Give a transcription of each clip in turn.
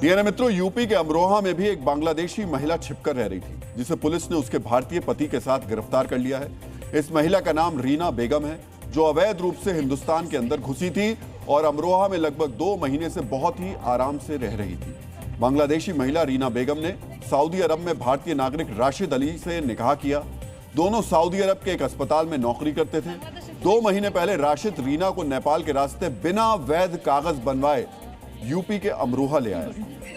DNA मित्रों, UP के अमरोहा में भी एक बांग्लादेशी महिला छिपकर रह रही थी, जिसे पुलिस ने उसके भारतीय पति के साथ गिरफ्तार कर लिया है। इस महिला का नाम रीना बेगम है, जो अवैध रूप से हिंदुस्तान के अंदर घुसी थी और अमरोहा में लगभग 2 महीने से बहुत ही आराम से रह रही थी। बांग्लादेशी महिला रीना बेगम ने सऊदी अरब में भारतीय नागरिक राशिद अली से निकाह किया। दोनों सऊदी अरब के एक अस्पताल में नौकरी करते थे। 2 महीने पहले राशिद रीना को नेपाल के रास्ते बिना वैध कागज बनवाए यूपी के अमरोहा ले आया,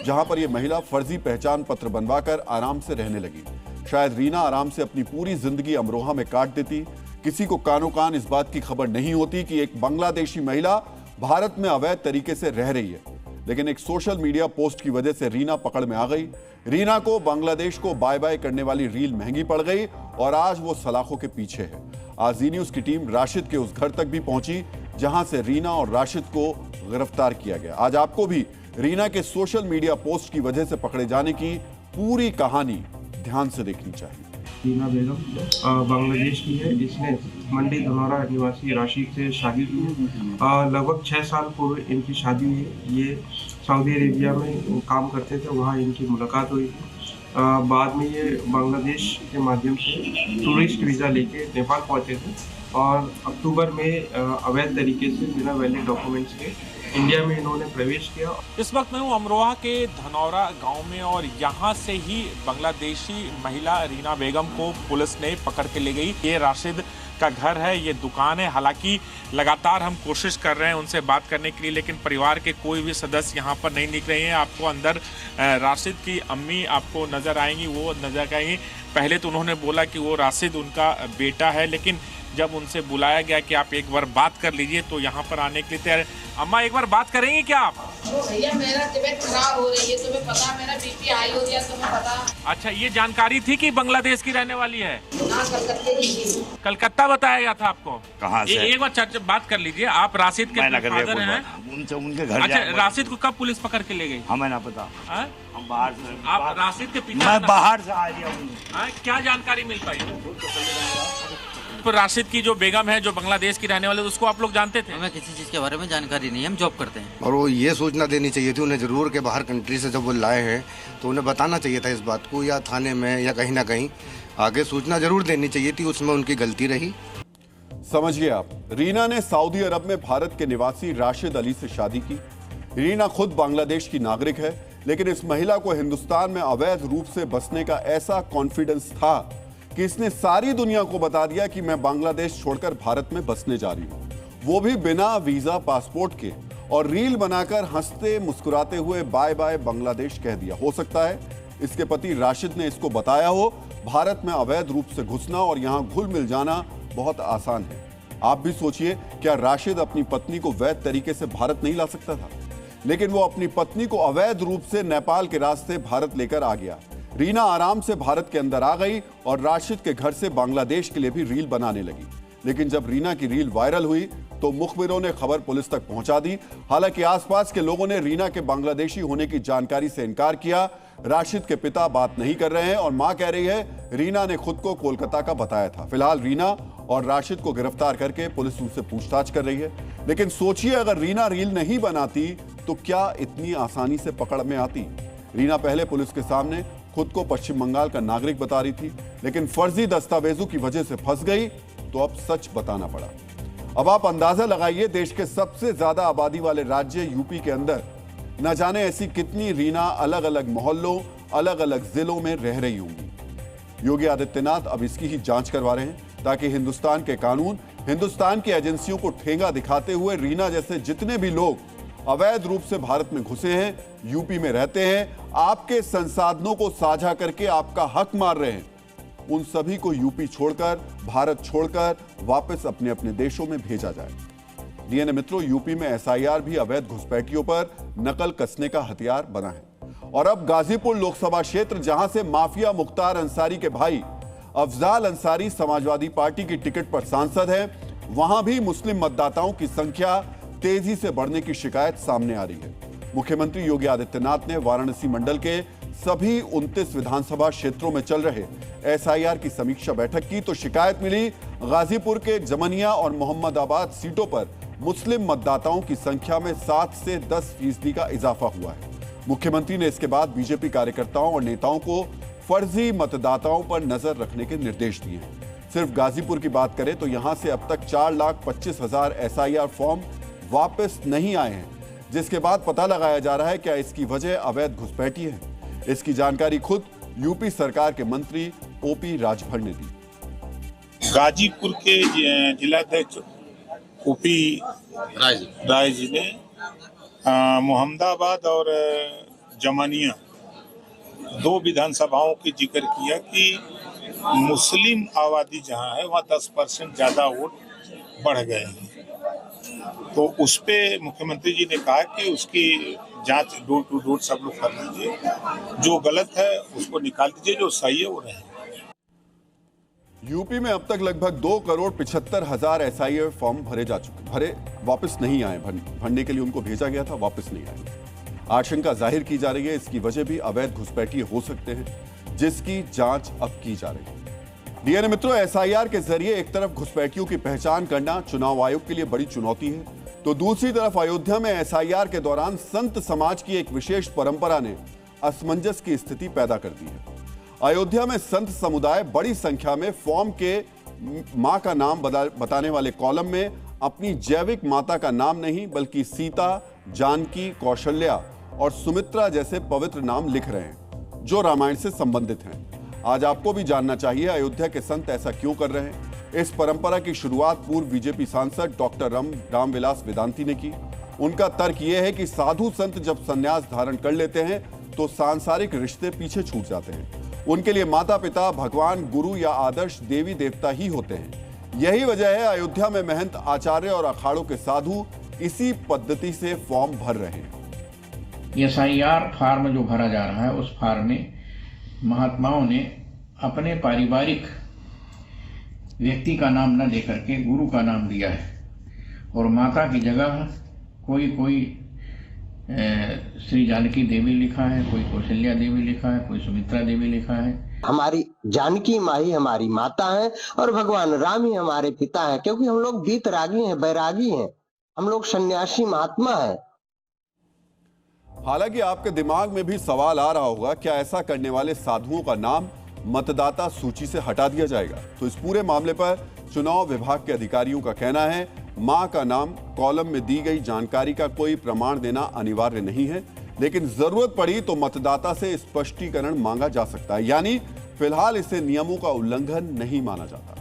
जहां पर यह महिला फर्जी पहचान पत्र बनवाकर आराम से रहने लगी। शायद रीना आराम से अपनी पूरी जिंदगी अमरोहा में काट देती। किसी को कानो कान इस बात की खबर नहीं होती कि एक बांग्लादेशी महिला भारत में अवैध तरीके से रह रही है। लेकिन एक सोशल मीडिया पोस्ट की वजह से रीना पकड़ में आ गई। रीना को बांग्लादेश को बाय बाय करने वाली रील महंगी पड़ गई और आज वो सलाखों के पीछे है। आज जी न्यूज की टीम राशिद के उस घर तक भी पहुंची जहां से रीना और राशिद को गिरफ्तार किया गया। आज आपको भी रीना के सोशल मीडिया पोस्ट की वजह से पकड़े जाने की पूरी कहानी ध्यान से देखनी चाहिए। रीना बेगम बांग्लादेश की है। इसने मंडी धनौरा निवासी राशिद से शादी की है। लगभग 6 साल पूर्व इनकी शादी हुई है। ये सऊदी अरेबिया में काम करते थे, वहाँ इनकी मुलाकात हुई थी। बाद में ये बांग्लादेश के माध्यम से टूरिस्ट वीज़ा लेके नेपाल पहुँचे थे और अक्टूबर में अवैध तरीके से बिना वैलिड डॉक्यूमेंट्स के इंडिया में इन्होंने प्रवेश किया। इस वक्त मैं हूँ अमरोहा के धनौरा गांव में और यहाँ से ही बांग्लादेशी महिला रीना बेगम को पुलिस ने पकड़ के ले गई। ये राशिद का घर है, ये दुकान है। हालांकि लगातार हम कोशिश कर रहे हैं उनसे बात करने के लिए, लेकिन परिवार के कोई भी सदस्य यहाँ पर नहीं दिख रहे हैं। आपको अंदर राशिद की अम्मी आपको नजर आएंगी, वो नजर आएंगी। पहले तो उन्होंने बोला कि वो राशिद उनका बेटा है, लेकिन जब उनसे बुलाया गया कि आप एक बार बात कर लीजिए तो यहाँ पर आने के लिए तैयार। अम्मा, एक बार बात करेंगे क्या आप? भैया, मेरा तबीयत खराब हो रही है, तुम्हें पता, मेरा बीपी हाई हो गया, तुम्हें पता। अच्छा, ये जानकारी थी कि बांग्लादेश की रहने वाली है? हाँ, कलकत्ते की थी। कलकत्ता बताया गया था आपको? कहाँ से? एक बार चर्चा बात कर लीजिए। आप राशिद के फादर हैं? उनसे उनके घर। अच्छा, राशिद को कब पुलिस पकड़ के ले गई? हमें ना पता। हम बाहर से। आप राशिद के पिता? मैं बाहर से आ गया। क्या जानकारी मिल पाई? राशिद की जो बेगम है, जो बांग्लादेश की रहने वाले, उसको आप लोग जानते थे? हमें किसी चीज के बारे में जानकारी नहीं है, हम जॉब करते हैं। और वो ये सूचना देनी चाहिए थी उन्हें जरूर के बाहर कंट्री से जब वो लाए हैं तो उन्हें बताना चाहिए था इस बात को, या थाने में या कहीं ना कहीं आगे सूचना जरूर देनी चाहिए थी। उसमें उनकी गलती रही। समझिए आप, रीना ने सऊदी अरब में भारत के निवासी राशिद अली से शादी की। रीना खुद बांग्लादेश की नागरिक है, लेकिन इस महिला को हिंदुस्तान में अवैध रूप से बसने का ऐसा कॉन्फिडेंस था कि इसने सारी दुनिया को बता दिया कि मैं बांग्लादेश छोड़कर भारत में बसने जा रही हूं, वो भी बिना वीजा पासपोर्ट के, और रील बनाकर हंसते मुस्कुराते हुए बाय बाय बांग्लादेश कह दिया। हो सकता है इसके पति राशिद ने इसको बताया हो। भारत में अवैध रूप से घुसना और यहां घुल मिल जाना बहुत आसान है। आप भी सोचिए, क्या राशिद अपनी पत्नी को वैध तरीके से भारत नहीं ला सकता था? लेकिन वो अपनी पत्नी को अवैध रूप से नेपाल के रास्ते भारत लेकर आ गया। रीना आराम से भारत के अंदर आ गई और राशिद के घर से बांग्लादेश के लिए भी रील बनाने लगी। लेकिन जब रीना की रील वायरल हुई तो मुखबिरों ने खबर पुलिस तक पहुंचा दी। हालांकि आसपास के लोगों ने रीना के बांग्लादेशी होने की जानकारी से इनकार किया। राशिद के पिता बात नहीं कर रहे हैं और मां कह रही है रीना ने खुद को कोलकाता का बताया था। फिलहाल रीना और राशिद को गिरफ्तार करके पुलिस उनसे पूछताछ कर रही है। लेकिन सोचिए, अगर रीना रील नहीं बनाती तो क्या इतनी आसानी से पकड़ में आती? रीना पहले पुलिस के सामने खुद को पश्चिम बंगाल का नागरिक बता रही थी, लेकिन फर्जी दस्तावेजों की वजह से फंस गई तो अब सच बताना पड़ा। अब आप अंदाजा लगाइए, देश के सबसे ज्यादा आबादी वाले राज्य यूपी के अंदर न जाने ऐसी कितनी रीना अलग अलग मोहल्लों, अलग अलग जिलों में रह रही होंगी। योगी आदित्यनाथ अब इसकी ही जांच करवा रहे हैं ताकि हिंदुस्तान के कानून, हिंदुस्तान की एजेंसियों को ठेंगा दिखाते हुए रीना जैसे जितने भी लोग अवैध रूप से भारत में घुसे हैं, यूपी में रहते हैं, आपके संसाधनों को साझा करके आपका हक मार रहे हैं, उन सभी को यूपी छोड़कर, भारत छोड़कर वापस अपने अपने देशों में भेजा जाए। डीएनए मित्रों, यूपी में एसआईआर भी अवैध घुसपैठियों पर नकल कसने का हथियार बना है। और अब गाजीपुर लोकसभा क्षेत्र, जहां से माफिया मुख्तार अंसारी के भाई अफजाल अंसारी समाजवादी पार्टी की टिकट पर सांसद हैं, वहां भी मुस्लिम मतदाताओं की संख्या तेजी से बढ़ने की शिकायत सामने आ रही है। मुख्यमंत्री योगी आदित्यनाथ ने वाराणसी मंडल के सभी 29 विधानसभा क्षेत्रों में चल रहे एसआईआर की समीक्षा बैठक की तो शिकायत मिली गाजीपुर के जमनिया और मोहम्मदाबाद सीटों पर मुस्लिम मतदाताओं की संख्या में 7 से 10% का इजाफा हुआ है। मुख्यमंत्री ने इसके बाद बीजेपी कार्यकर्ताओं और नेताओं को फर्जी मतदाताओं पर नजर रखने के निर्देश दिए हैं। सिर्फ गाजीपुर की बात करें तो यहां से अब तक 4,25,000 SIR फॉर्म वापस नहीं आए हैं, जिसके बाद पता लगाया जा रहा है क्या इसकी वजह अवैध घुसपैठी है। इसकी जानकारी खुद यूपी सरकार के मंत्री OP राजभर ने दी। गाजीपुर के जिलाध्यक्ष OP राय जी ने मोहम्मदाबाद और जमानिया 2 विधानसभाओं के जिक्र किया कि मुस्लिम आबादी जहां है वहां 10% ज्यादा वोट बढ़ गए हैं। तो उस पे मुख्यमंत्री जी ने कहा कि उसकी जांच डोर टू डोर सब लोग कर लीजिए, जो गलत है उसको निकाल दीजिए, जो सही है वो रहे। यूपी में अब तक लगभग 2,75,000 SIR फॉर्म भरे वापस नहीं आए। भरने के लिए उनको भेजा गया था, वापस नहीं आए। आशंका जाहिर की जा रही है इसकी वजह भी अवैध घुसपैठी हो सकते हैं, जिसकी जांच अब की जा रही है। डीएनए मित्रों, SIR के जरिए एक तरफ घुसपैठियों की पहचान करना चुनाव आयोग के लिए बड़ी चुनौती है, तो दूसरी तरफ अयोध्या में SIR के दौरान संत समाज की एक विशेष परंपरा ने असमंजस की स्थिति पैदा कर दी है। अयोध्या में संत समुदाय बड़ी संख्या में फॉर्म के मां का नाम बताने वाले कॉलम में अपनी जैविक माता का नाम नहीं बल्कि सीता, जानकी, कौशल्या और सुमित्रा जैसे पवित्र नाम लिख रहे हैं, जो रामायण से संबंधित हैं। आज आपको भी जानना चाहिए अयोध्या के संत ऐसा क्यों कर रहे हैं। इस परंपरा की शुरुआत पूर्व बीजेपी सांसद डॉक्टर रामविलास वेदांती ने की। उनका तर्क यह है कि साधु संत जब संन्यास धारण कर लेते हैं तो सांसारिक रिश्ते पीछे छूट जाते हैं। उनके लिए माता पिता, भगवान, गुरु या आदर्श देवी देवता ही होते हैं। यही वजह है अयोध्या में महंत, आचार्य और अखाड़ों के साधु इसी पद्धति से फॉर्म भर रहे हैं। SIR फार्म जो भरा जा रहा है, उस फार्म में महात्माओं ने अपने पारिवारिक व्यक्ति का नाम न दे करके गुरु का नाम दिया है, और माता की जगह कोई श्री जानकी देवी लिखा है, कोई कौशल्या देवी लिखा है, कोई सुमित्रा देवी लिखा है। हमारी जानकी माँ ही हमारी माता है और भगवान राम ही हमारे पिता है, क्योंकि हम लोग वीतरागी हैं, बैरागी हैं, हम लोग सन्यासी महात्मा हैं। हालांकि आपके दिमाग में भी सवाल आ रहा होगा, क्या ऐसा करने वाले साधुओं का नाम मतदाता सूची से हटा दिया जाएगा? तो इस पूरे मामले पर चुनाव विभाग के अधिकारियों का कहना है, मां का नाम कॉलम में दी गई जानकारी का कोई प्रमाण देना अनिवार्य नहीं है, लेकिन जरूरत पड़ी तो मतदाता से स्पष्टीकरण मांगा जा सकता है। यानी फिलहाल इसे नियमों का उल्लंघन नहीं माना जाता।